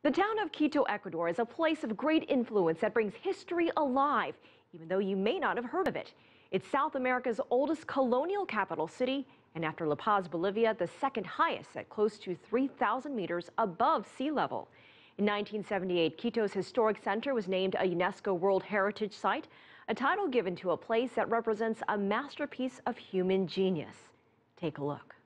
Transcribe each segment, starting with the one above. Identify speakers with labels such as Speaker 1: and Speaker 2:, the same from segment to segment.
Speaker 1: The town of Quito, Ecuador is a place of great influence that brings history alive, even though you may not have heard of it. It's South America's oldest colonial capital city, and after La Paz, Bolivia, the second highest at close to 3,000 meters above sea level. In 1978, Quito's historic center was named a UNESCO World Heritage Site, a title given to a place that represents a masterpiece of human genius. Take a look.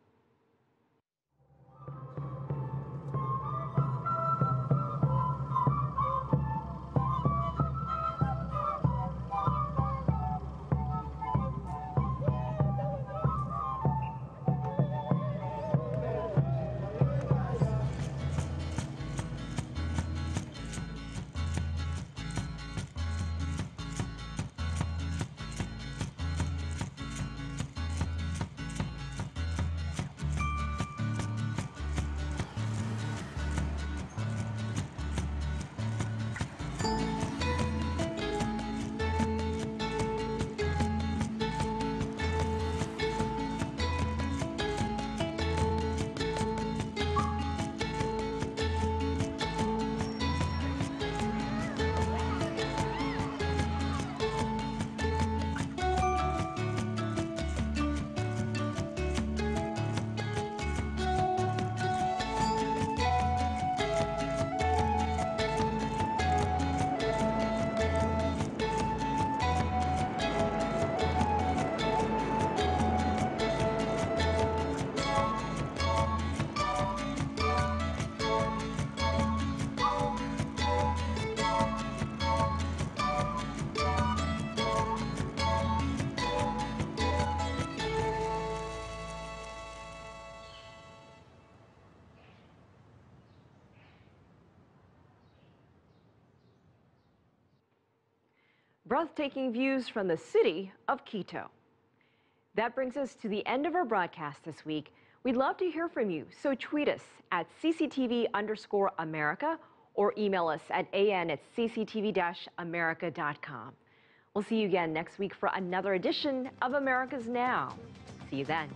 Speaker 1: Breathtaking views from the city of Quito. That brings us to the end of our broadcast this week. We'd love to hear from you, so tweet us at CCTV_America or email us at an@cctv-america.com. We'll see you again next week for another edition of America's Now. See you then.